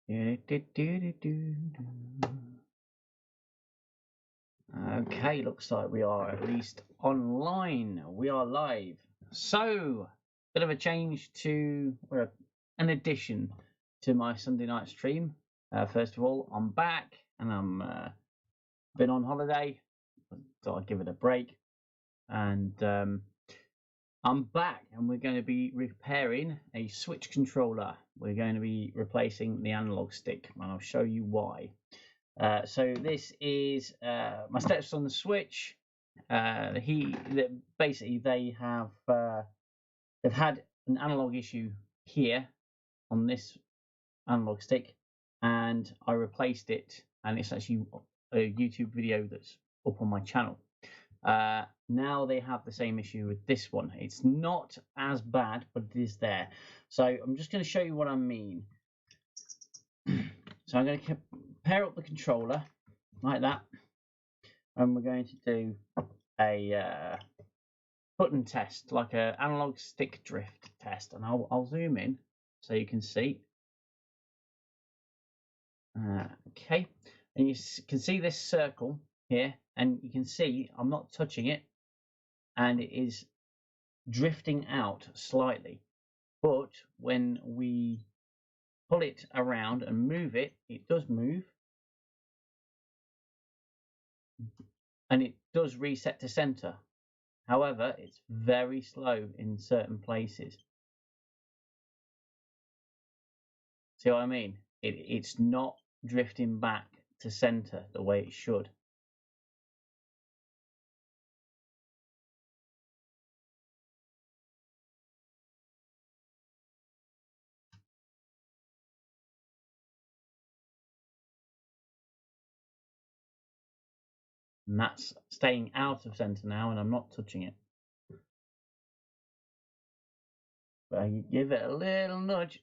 Okay, looks like we are at least online. We are live. So, bit of a change to, or an addition to my Sunday night stream. First of all, I'm back and I'm been on holiday. Thought I'd give it a break, and I'm back, and we're going to be repairing a Switch controller. We're going to be replacing the analog stick, and I'll show you why. So this is my steps on the Switch. Basically they have they've had an analog issue here on this analog stick, and I replaced it, and it's actually a YouTube video that's up on my channel. Now they have the same issue with this one. It's not as bad, but it is there. So I'm just going to show you what I mean. So I'm going to pair up the controller like that, and we're going to do a button test, like an analog stick drift test, and I'll zoom in so you can see. Okay, and you can see this circle here, and you can see I'm not touching it, and it is drifting out slightly. But when we pull it around and move it, it does move, and it does reset to center. However, it's very slow in certain places. See what I mean? It's not drifting back to center the way it should. And that's staying out of center now, and I'm not touching it. But you give it a little nudge,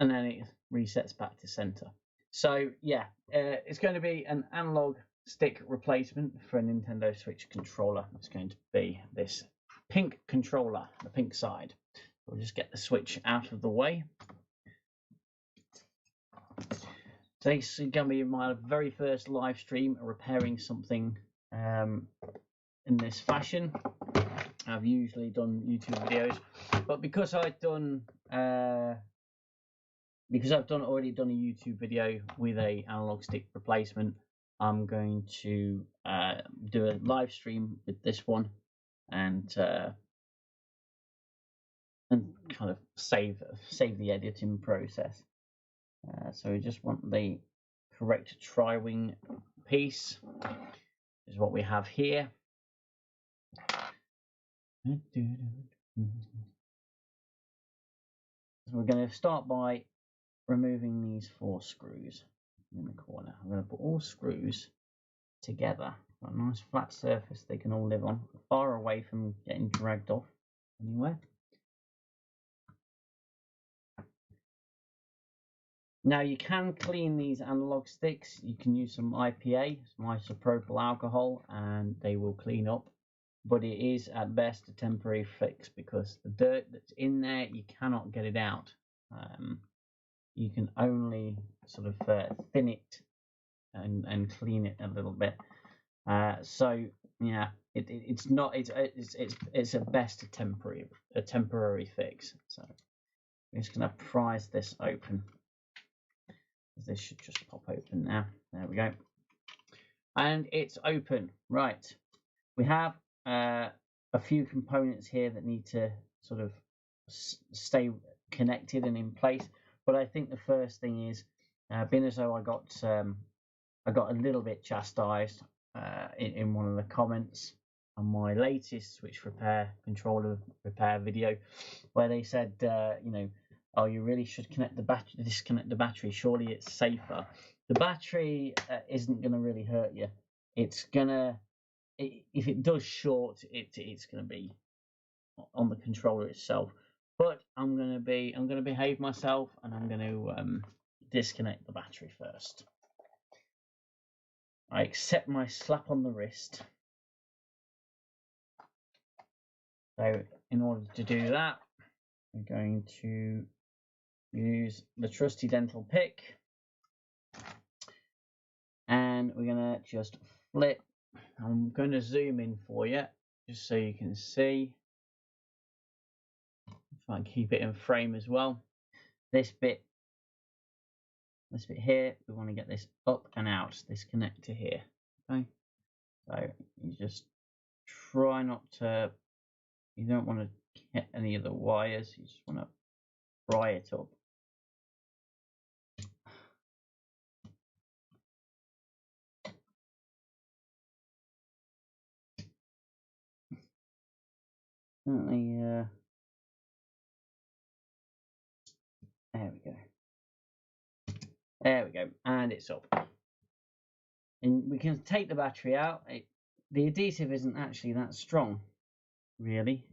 and then it resets back to center. So yeah, it's going to be an analog stick replacement for a Nintendo Switch controller. It's going to be this pink controller, the pink side. We'll just get the Switch out of the way. So this is going to be my very first live stream repairing something in this fashion. I've usually done YouTube videos, but because I've already done a YouTube video with a analog stick replacement, I'm going to do a live stream with this one, and kind of save the editing process. So we just want the correct tri-wing piece, is what we have here. So we're going to start by removing these 4 screws in the corner. I'm going to put all screws together on a nice flat surface they can all live on, far away from getting dragged off anywhere. Now you can clean these analog sticks. You can use some IPA, some isopropyl alcohol, and they will clean up. But it is at best a temporary fix, because the dirt that's in there, you cannot get it out. You can only sort of thin it and clean it a little bit. So yeah, it's at best a temporary fix. So I'm just going to prise this open. This should just pop open now. There we go. And it's open. Right. We have a few components here that need to sort of stay connected and in place. But I think the first thing is, being as though I got a little bit chastised in one of the comments on my latest Switch controller repair video, where they said, you know, oh, you really should disconnect the battery. Surely it's safer. The battery isn't going to really hurt you. It's gonna, if it does short, it's going to be on the controller itself. But I'm going to behave myself, and I'm going to disconnect the battery first. I accept my slap on the wrist. So in order to do that, I'm going to use the trusty dental pick and we're going to just flip. I'm going to zoom in for you just so you can see. Try and keep it in frame as well. This bit here, we want to get this up and out, this connector here. Okay, so you just try not to, you don't want to hit any of the wires, you just want to pry it up. Certainly, there we go. There we go, and it's up. And we can take the battery out. The adhesive isn't actually that strong, really,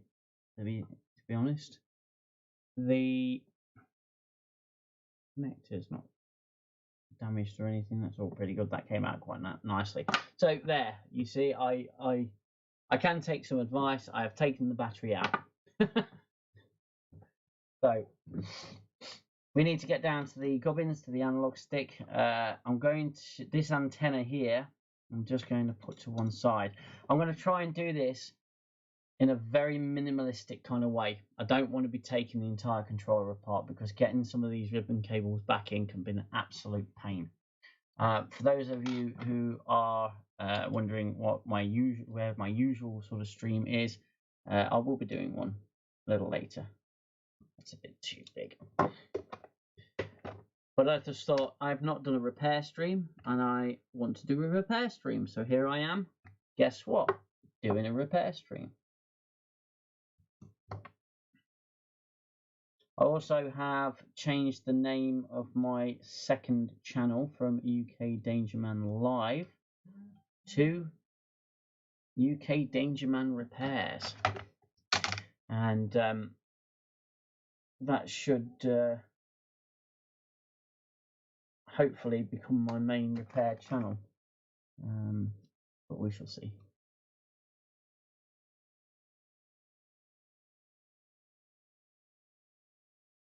to be honest. The connector's not damaged or anything. That's all pretty good. That came out quite nicely. So there, you see, I can take some advice. I have taken the battery out. So we need to get down to the gubbins, to the analog stick. I'm going to, this antenna here, I'm just going to put to one side. I'm going to try and do this in a very minimalistic kind of way. I don't want to be taking the entire controller apart because getting some of these ribbon cables back in can be an absolute pain. For those of you who are wondering what where my usual sort of stream is, I will be doing one a little later. That's a bit too big. But I just thought, I've not done a repair stream and I want to do a repair stream. So here I am. Guess what? Doing a repair stream. I also have changed the name of my second channel from UK Dangerman Live to UK Dangerman Repairs. And that should hopefully become my main repair channel, but we shall see.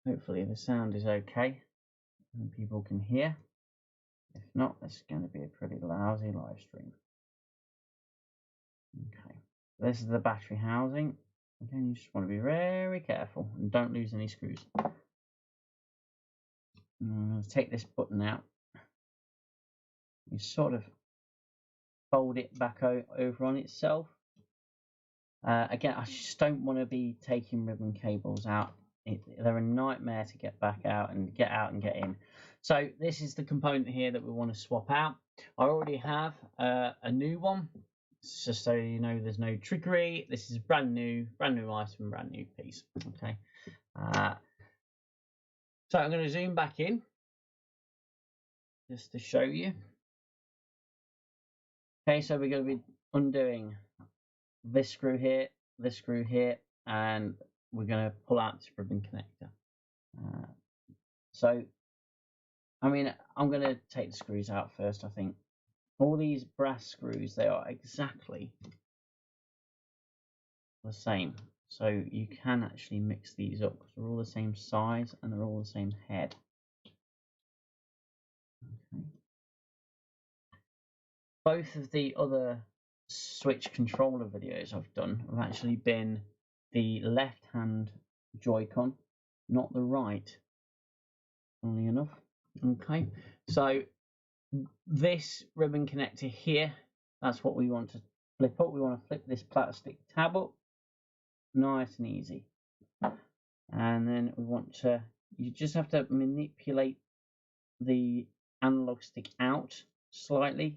Hopefully the sound is okay and people can hear. If not, it's going to be a pretty lousy live stream. Okay, this is the battery housing. Again, you just want to be very careful and don't lose any screws. I'm going to take this button out. You sort of fold it back over on itself. Again, I just don't want to be taking ribbon cables out. They're a nightmare to get back out and get in. So this is the component here that we want to swap out. I already have a new one, just so you know there's no trickery. This is brand new item, brand new piece. Okay. So I'm going to zoom back in just to show you. Okay, so we're going to be undoing this screw here, and we're going to pull out this ribbon connector. So, I mean, I'm going to take the screws out first, I think. All these brass screws, they are exactly the same. So you can actually mix these up because they're all the same size and they're all the same head. Okay. Both of the other Switch controller videos I've done have actually been the left hand Joy-Con, not the right, funnily enough. Okay, so this ribbon connector here, that's what we want to flip up. We want to flip this plastic tab up, nice and easy. And then we want to, you just have to manipulate the analog stick out slightly,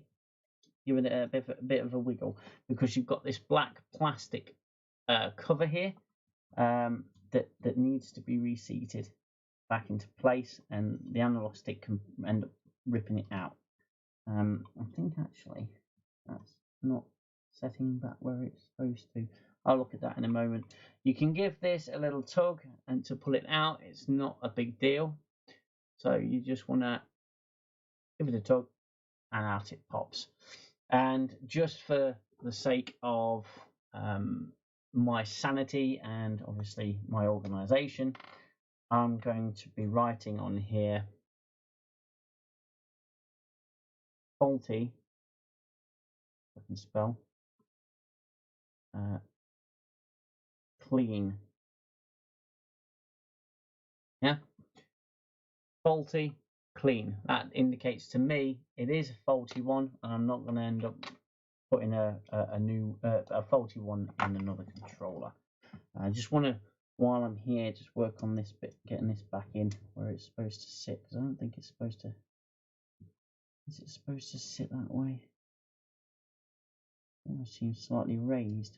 giving it a bit of a wiggle, because you've got this black plastic cover here that needs to be reseated back into place, and the analog stick can end up ripping it out. I think actually that's not setting back where it's supposed to. I'll look at that in a moment. You can give this a little tug and to pull it out, it's not a big deal. So you just want to give it a tug and out it pops. And just for the sake of my sanity and obviously my organization, I'm going to be writing on here faulty I can spell. Clean. Yeah. Faulty, clean. That indicates to me it is a faulty one, and I'm not going to end up putting a faulty one in another controller. I just want to, while I'm here, just work on this bit, getting this back in where it's supposed to sit, because I don't think it's supposed to. Is it supposed to sit that way? It almost seems slightly raised,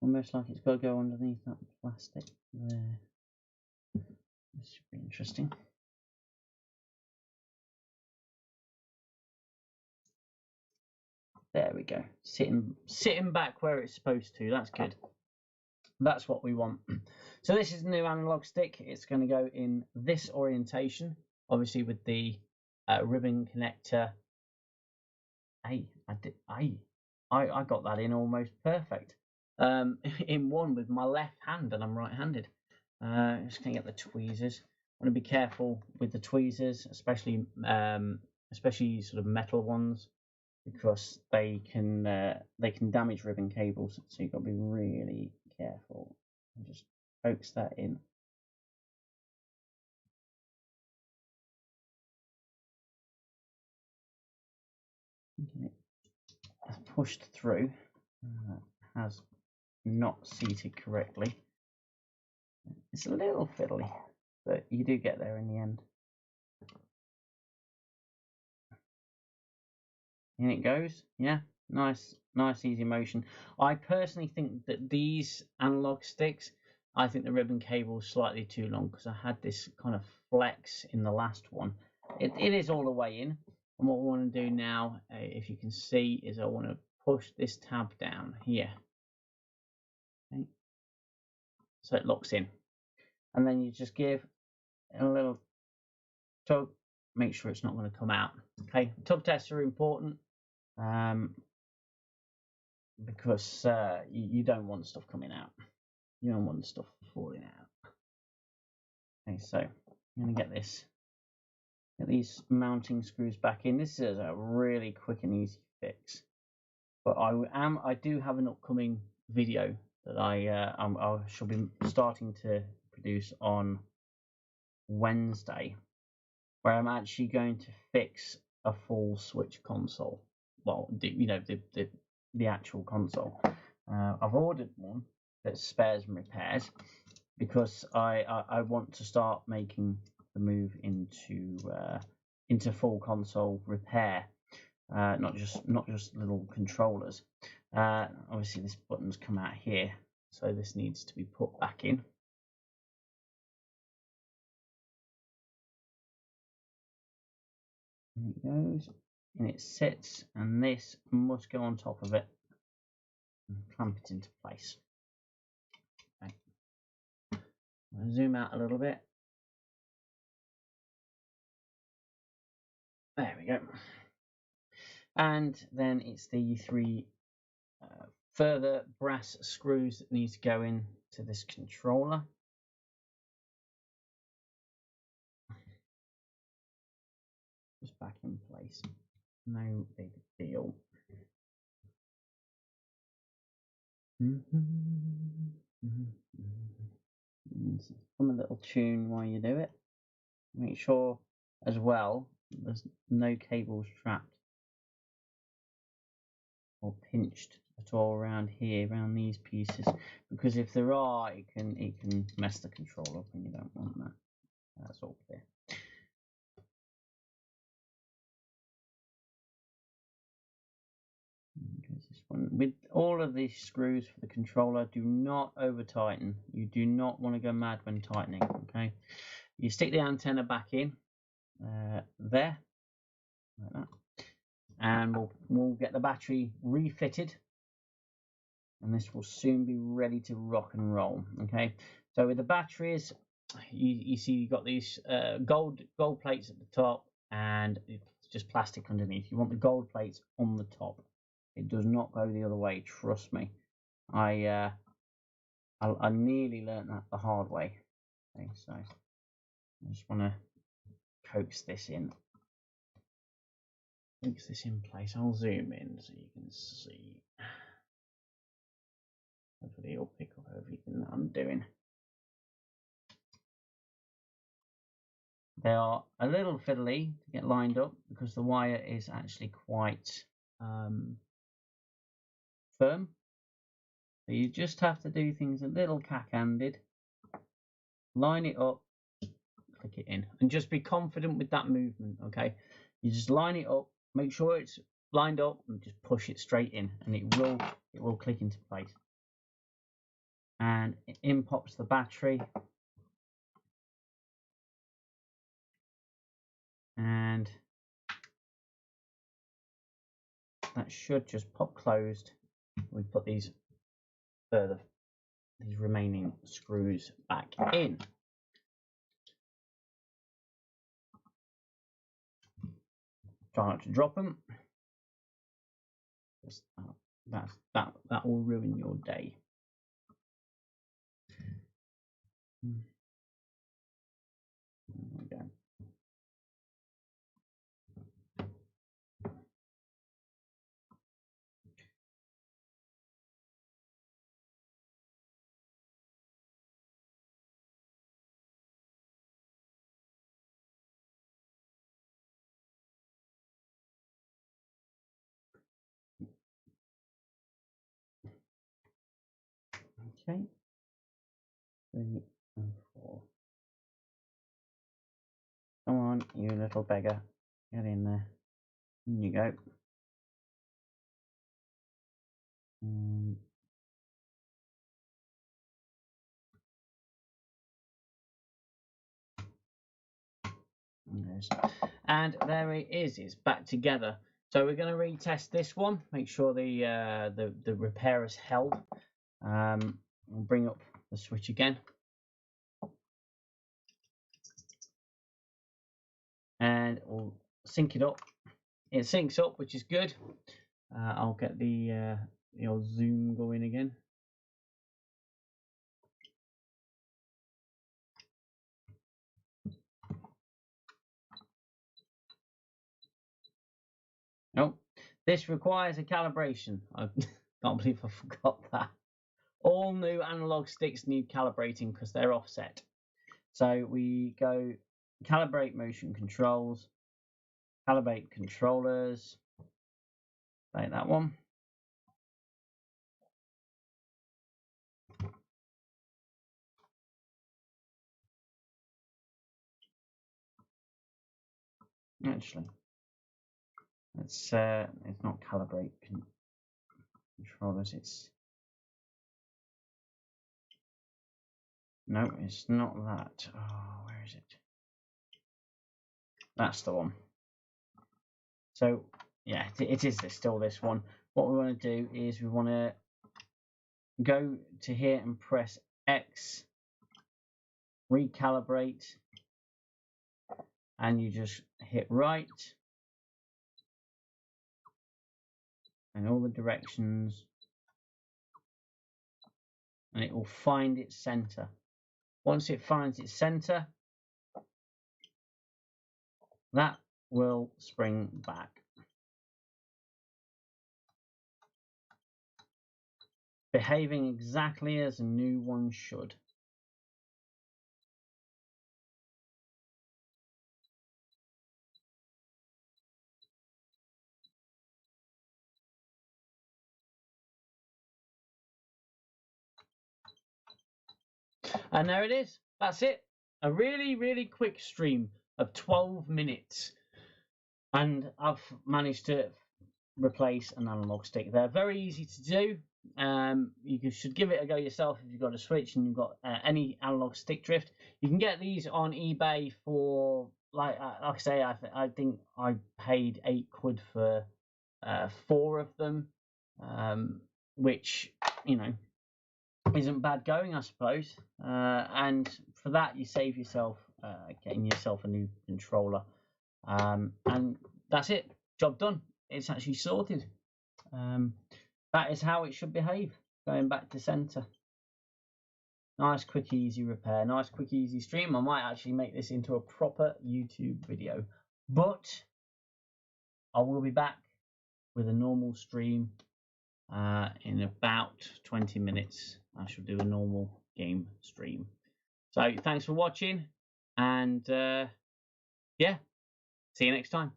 almost like it's got to go underneath that plastic there. This should be interesting. There we go. Sitting back where it's supposed to. That's good. That's what we want. So this is the new analog stick. It's going to go in this orientation, obviously with the ribbon connector. Hey, I got that in almost perfect. In one with my left hand, and I'm right-handed. Just going to get the tweezers. I want to be careful with the tweezers, especially sort of metal ones, because they can damage ribbon cables. So you've got to be really careful. And just coax that in. It's pushed through. Has not seated correctly. It's a little fiddly, but you do get there in the end. In it goes. Yeah, nice easy motion. I personally think that these analog sticks, I think the ribbon cable is slightly too long, because I had this kind of flex in the last one. It is all the way in, and what we want to do now, if you can see, is I want to push this tab down here. Okay. So it locks in, and then you just give a little tug, make sure it's not going to come out. Okay, tug tests are important. Because you don't want stuff coming out. You don't want stuff falling out. Okay, so I'm going to get these mounting screws back in. This is a really quick and easy fix. But I do have an upcoming video that I shall be starting to produce on Wednesday, where I'm actually going to fix a full Switch console. Well, the actual console. I've ordered one that spares and repairs, because I want to start making the move into full console repair, not just little controllers. Obviously this button's come out here, so this needs to be put back in. And it goes, and it sits, and this must go on top of it and clamp it into place. Okay. I'll zoom out a little bit. There we go. And then it's the three further brass screws that need to go in to this controller. Just back in place. No big deal. Hum a little tune while you do it. Make sure as well there's no cables trapped or pinched at all around here, around these pieces, because if there are, it can mess the control up, and you don't want that. That's all clear. This one. With all of these screws for the controller, do not over tighten. You do not want to go mad when tightening. Okay, you stick the antenna back in there, like that, and we'll get the battery refitted, and this will soon be ready to rock and roll. Okay, so with the batteries, you see you've got these gold plates at the top, and it's just plastic underneath. You want the gold plates on the top. It does not go the other way, trust me. I nearly learnt that the hard way. Okay, so I just want to coax this in. fix this in place. I'll zoom in so you can see. Hopefully it'll pick up everything that I'm doing. They are a little fiddly to get lined up because the wire is actually quite firm. So you just have to do things a little cack-handed. Line it up, click it in, and just be confident with that movement, okay? You just line it up, make sure it's lined up, and just push it straight in, and it will click into place. And in pops the battery. And that should just pop closed. We put these remaining screws back in. Try not to drop them. That will ruin your day. There we go. Okay. 3 and 4. Come on, you little beggar. Get in there. In you go. And there it is. It's back together. So we're going to retest this one. Make sure the repair is held. We'll bring up the switch again. And we'll sync it up. It syncs up, which is good. I'll get the old zoom going again. Oh, this requires a calibration. I can't believe I forgot that. All new analog sticks need calibrating because they're offset. So we go calibrate motion controls, calibrate controllers, like that one. Actually, it's not calibrate controllers. No, it's not that. Oh, where is it? That's the one. So yeah, it is still this one. What we want to do is we want to go to here and press X, recalibrate, and you just hit right, and all the directions, and it will find its center. Once it finds its center, that will spring back. Behaving exactly as a new one should. And there it is. That's it. A really, really quick stream of 12 minutes. And I've managed to replace an analog stick. They're very easy to do. You should give it a go yourself if you've got a Switch and you've got any analog stick drift. You can get these on eBay for, like I say, I think I paid £8 for 4 of them, which, you know, isn't bad going, I suppose. And for that, you save yourself getting yourself a new controller. And that's it. Job done. It's actually sorted. That is how it should behave, going back to center. Nice, quick, easy repair. Nice, quick, easy stream. I might actually make this into a proper YouTube video. But I will be back with a normal stream in about 20 minutes. I shall do a normal game stream. So thanks for watching, and yeah, see you next time.